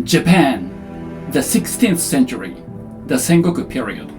Japan, the 16th century, the Sengoku period.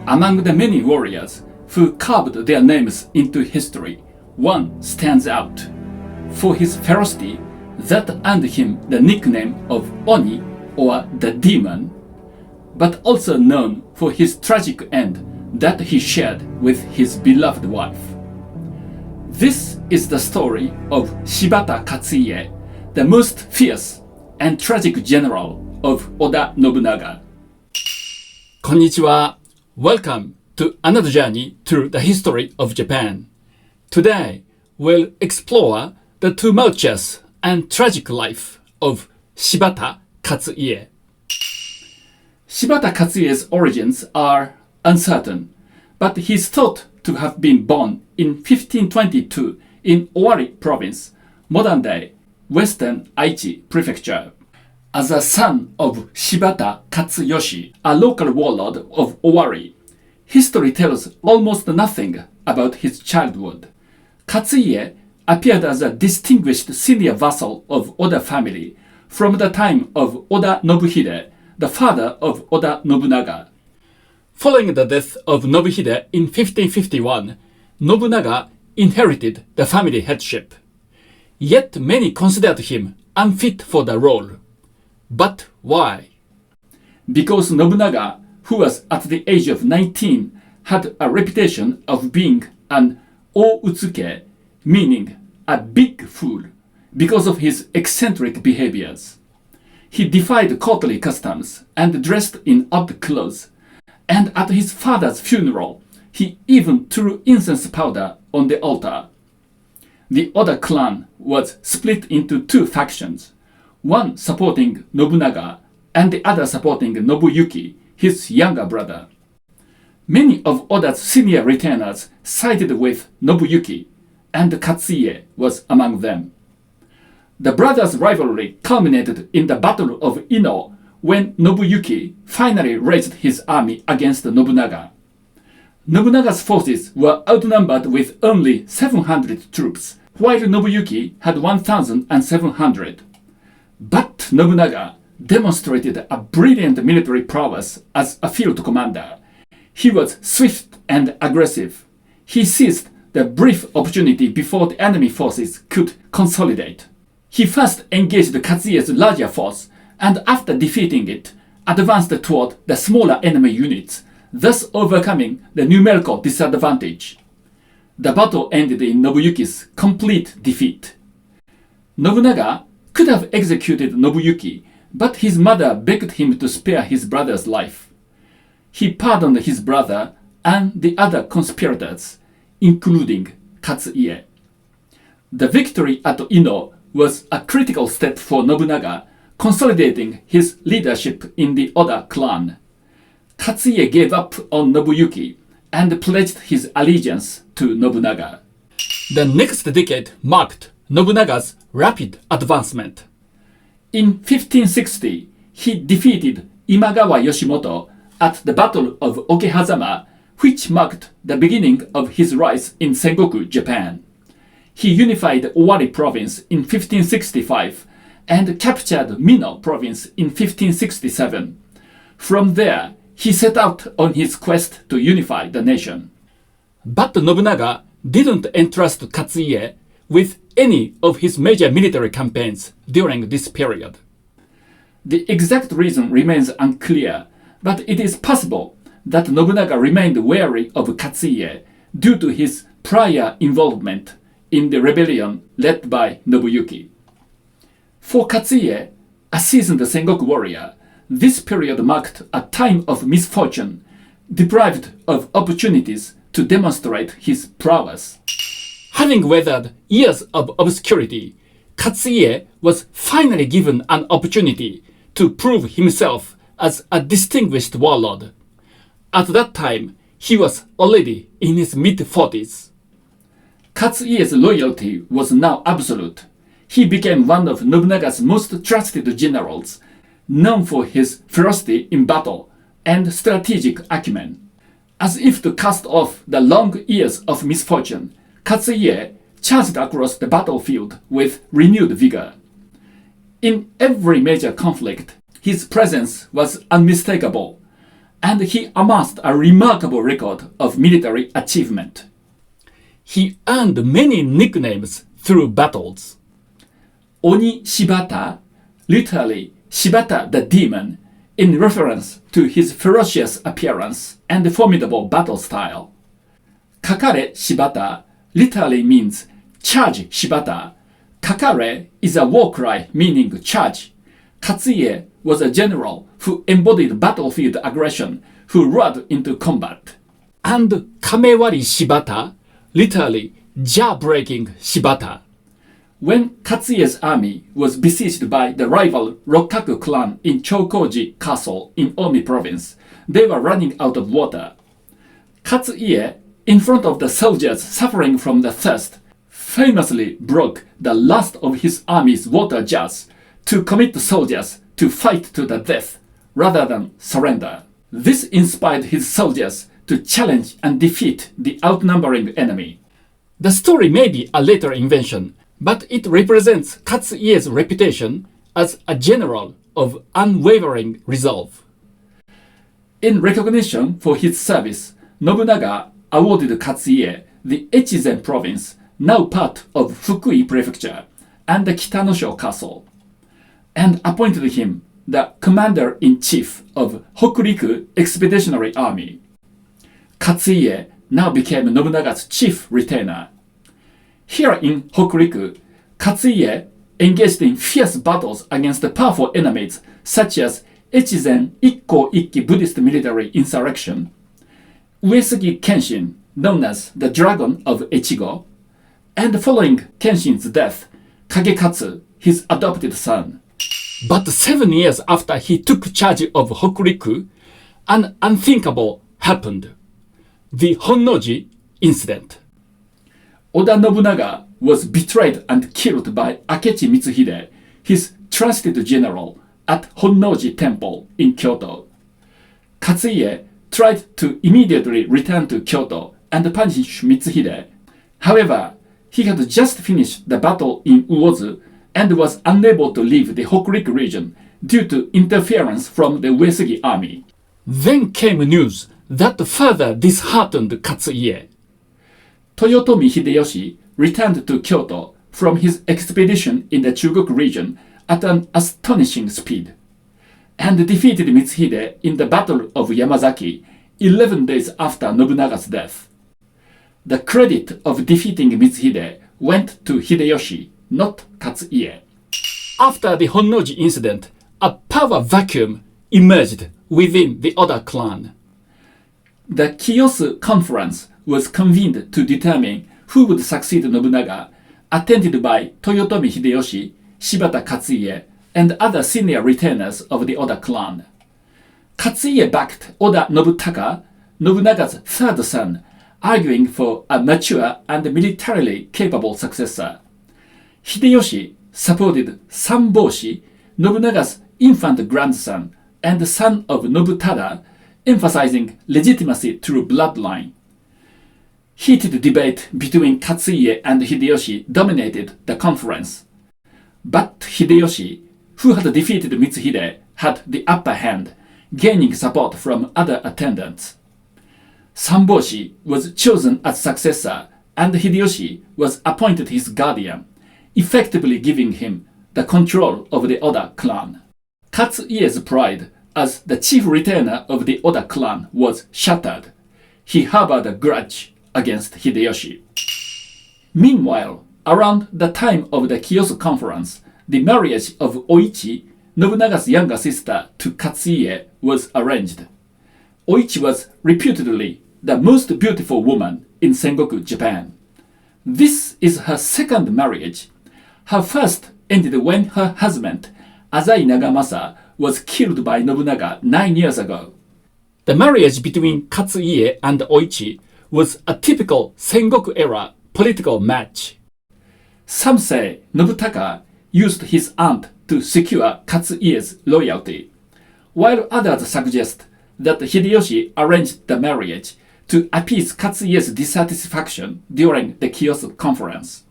Among the many warriors who carved their names into history, one stands out for his ferocity that earned him the nickname of Oni or the Demon, but also known for his tragic end that he shared with his beloved wife. This is the story of Shibata Katsuie, the most fierce and tragic general of Oda Nobunaga. Konnichiwa. Welcome to another journey through the history of Japan. Today, we'll explore the tumultuous and tragic life of Shibata Katsuie. Shibata Katsuie's origins are uncertain, but he is thought to have been born in 1522 in Owari province, modern-day Western Aichi prefecture. As a son of Shibata Katsuyoshi, a local warlord of Owari, history tells almost nothing about his childhood. Katsuie appeared as a distinguished senior vassal of Oda family from the time of Oda Nobuhide, the father of Oda Nobunaga. Following the death of Nobuhide in 1551, Nobunaga inherited the family headship. Yet many considered him unfit for the role. But why? Because Nobunaga, who was at the age of 19, had a reputation of being an o-utsuke, meaning a big fool, because of his eccentric behaviors. He defied courtly customs and dressed in odd clothes, and at his father's funeral, he even threw incense powder on the altar. The Oda clan was split into two factions, one supporting Nobunaga and the other supporting Nobuyuki, his younger brother. Many of Oda's senior retainers sided with Nobuyuki, and Katsuie was among them. The brothers' rivalry culminated in the Battle of Ino when Nobuyuki finally raised his army against Nobunaga. Nobunaga's forces were outnumbered with only 700 troops, while Nobuyuki had 1,700. But Nobunaga demonstrated a brilliant military prowess as a field commander. He was swift and aggressive. He seized the brief opportunity before the enemy forces could consolidate. He first engaged Katsuie's larger force and after defeating it, advanced toward the smaller enemy units, thus overcoming the numerical disadvantage. The battle ended in Nobuyuki's complete defeat. Nobunaga could have executed Nobuyuki, but his mother begged him to spare his brother's life. He pardoned his brother and the other conspirators, including Katsuie. The victory at Ino was a critical step for Nobunaga, consolidating his leadership in the Oda clan. Katsuie gave up on Nobuyuki and pledged his allegiance to Nobunaga. The next decade marked Nobunaga's rapid advancement. In 1560, he defeated Imagawa Yoshimoto at the Battle of Okehazama, which marked the beginning of his rise in Sengoku, Japan. He unified Owari province in 1565 and captured Mino province in 1567. From there, he set out on his quest to unify the nation. But Nobunaga didn't entrust Katsuie with any of his major military campaigns during this period. The exact reason remains unclear, but it is possible that Nobunaga remained wary of Katsuie due to his prior involvement in the rebellion led by Nobuyuki. For Katsuie, a seasoned Sengoku warrior, this period marked a time of misfortune, deprived of opportunities to demonstrate his prowess. Having weathered years of obscurity, Katsuie was finally given an opportunity to prove himself as a distinguished warlord. At that time, he was already in his mid-40s. Katsuie's loyalty was now absolute. He became one of Nobunaga's most trusted generals, known for his ferocity in battle and strategic acumen. As if to cast off the long years of misfortune, Katsuie charged across the battlefield with renewed vigor. In every major conflict, his presence was unmistakable, and he amassed a remarkable record of military achievement. He earned many nicknames through battles. Oni Shibata, literally Shibata the demon, in reference to his ferocious appearance and formidable battle style. Kakare Shibata literally means charge Shibata. Kakare is a war cry meaning charge. Katsuie was a general who embodied battlefield aggression, who roared into combat. And Kamewari Shibata, literally jaw-breaking Shibata. When Katsuie's army was besieged by the rival Rokkaku clan in Chokoji Castle in Omi province, they were running out of water. Katsuie, in front of the soldiers suffering from the thirst, famously broke the last of his army's water jars to commit the soldiers to fight to the death rather than surrender. This inspired his soldiers to challenge and defeat the outnumbering enemy. The story may be a later invention, but it represents Katsuie's reputation as a general of unwavering resolve. In recognition for his service, Nobunaga awarded Katsuie the Echizen province, now part of Fukui Prefecture, and the Kitanosho Castle, and appointed him the commander-in-chief of Hokuriku Expeditionary Army. Katsuie now became Nobunaga's chief retainer. Here in Hokuriku, Katsuie engaged in fierce battles against powerful enemies such as Echizen Ikko Ikki Buddhist military insurrection, Uesugi Kenshin, known as the Dragon of Echigo, and following Kenshin's death, Kagekatsu, his adopted son. But 7 years after he took charge of Hokuriku, an unthinkable happened. The Honnoji incident. Oda Nobunaga was betrayed and killed by Akechi Mitsuhide, his trusted general, at Honnoji Temple in Kyoto. Katsuie tried to immediately return to Kyoto and punish Mitsuhide. However, he had just finished the battle in Uozu and was unable to leave the Hokuriku region due to interference from the Uesugi army. Then came news that further disheartened Katsuie. Toyotomi Hideyoshi returned to Kyoto from his expedition in the Chugoku region at an astonishing speed, and defeated Mitsuhide in the Battle of Yamazaki 11 days after Nobunaga's death. The credit of defeating Mitsuhide went to Hideyoshi, not Katsuie. After the Honnoji incident, a power vacuum emerged within the Oda clan. The Kiyosu conference was convened to determine who would succeed Nobunaga, attended by Toyotomi Hideyoshi, Shibata Katsuie, and other senior retainers of the Oda clan. Katsuie backed Oda Nobutaka, Nobunaga's third son, arguing for a mature and militarily capable successor. Hideyoshi supported Sanboshi, Nobunaga's infant grandson and son of Nobutada, emphasizing legitimacy through bloodline. Heated debate between Katsuie and Hideyoshi dominated the conference. But Hideyoshi, who had defeated Mitsuhide, had the upper hand, gaining support from other attendants. Sanboshi was chosen as successor, and Hideyoshi was appointed his guardian, effectively giving him the control of the Oda clan. Katsuie's pride as the chief retainer of the Oda clan was shattered. He harbored a grudge against Hideyoshi. Meanwhile, around the time of the Kiyosu conference, the marriage of Oichi, Nobunaga's younger sister, to Katsuie was arranged. Oichi was reputedly the most beautiful woman in Sengoku, Japan. This is her second marriage. Her first ended when her husband, Azai Nagamasa, was killed by Nobunaga 9 years ago. The marriage between Katsuie and Oichi was a typical Sengoku-era political match. Some say Nobutaka used his aunt to secure Katsuie's loyalty, while others suggest that Hideyoshi arranged the marriage to appease Katsuie's dissatisfaction during the Kiyosu conference.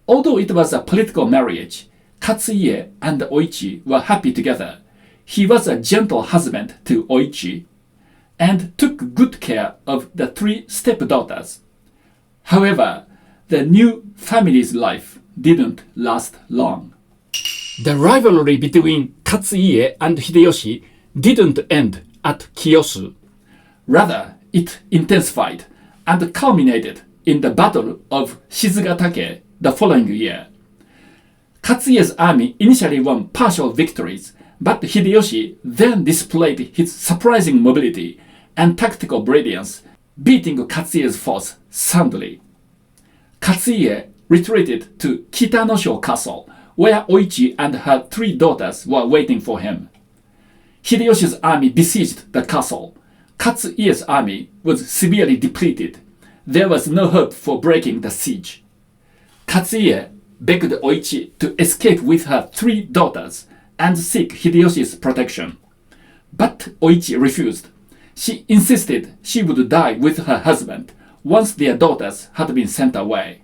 Although it was a political marriage, Katsuie and Oichi were happy together. He was a gentle husband to Oichi and took good care of the three stepdaughters. However, the new family's life didn't last long. The rivalry between Katsuie and Hideyoshi didn't end at Kiyosu. Rather, it intensified and culminated in the Battle of Shizugatake the following year. Katsuie's army initially won partial victories, but Hideyoshi then displayed his surprising mobility and tactical brilliance, beating Katsuie's force soundly. Katsuie retreated to Kitanosho Castle, where Oichi and her three daughters were waiting for him. Hideyoshi's army besieged the castle. Katsuie's army was severely depleted. There was no hope for breaking the siege. Katsuie begged Oichi to escape with her three daughters and seek Hideyoshi's protection. But Oichi refused. She insisted she would die with her husband once their daughters had been sent away.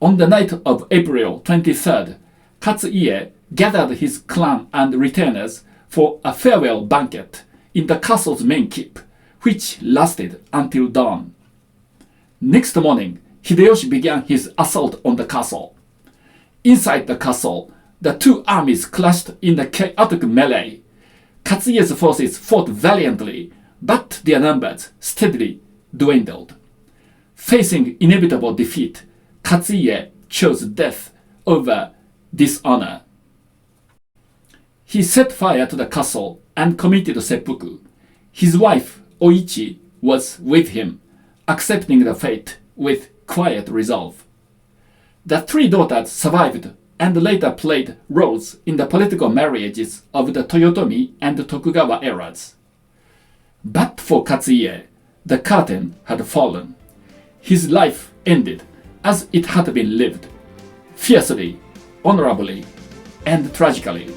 On the night of April 23rd, Katsuie gathered his clan and retainers for a farewell banquet in the castle's main keep, which lasted until dawn. Next morning, Hideyoshi began his assault on the castle. Inside the castle, the two armies clashed in a chaotic melee. Katsuie's forces fought valiantly, but their numbers steadily dwindled. Facing inevitable defeat, Katsuie chose death over dishonor. He set fire to the castle and committed seppuku. His wife, Oichi, was with him, accepting the fate with quiet resolve. The three daughters survived and later played roles in the political marriages of the Toyotomi and Tokugawa eras. But for Katsuie, the curtain had fallen. His life ended as it had been lived, fiercely, honorably, and tragically.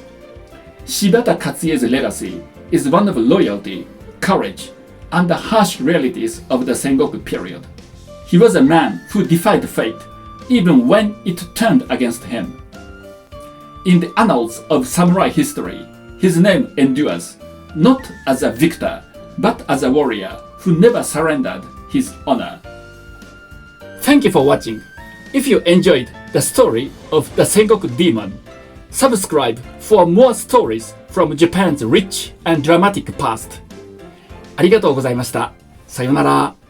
Shibata Katsuie's legacy is one of loyalty, courage, and the harsh realities of the Sengoku period. He was a man who defied fate, even when it turned against him. In the annals of samurai history, his name endures, not as a victor, but as a warrior who never surrendered his honor. Thank you for watching. If you enjoyed the story of the Sengoku demon, subscribe for more stories from Japan's rich and dramatic past. ありがとうございました。さようなら。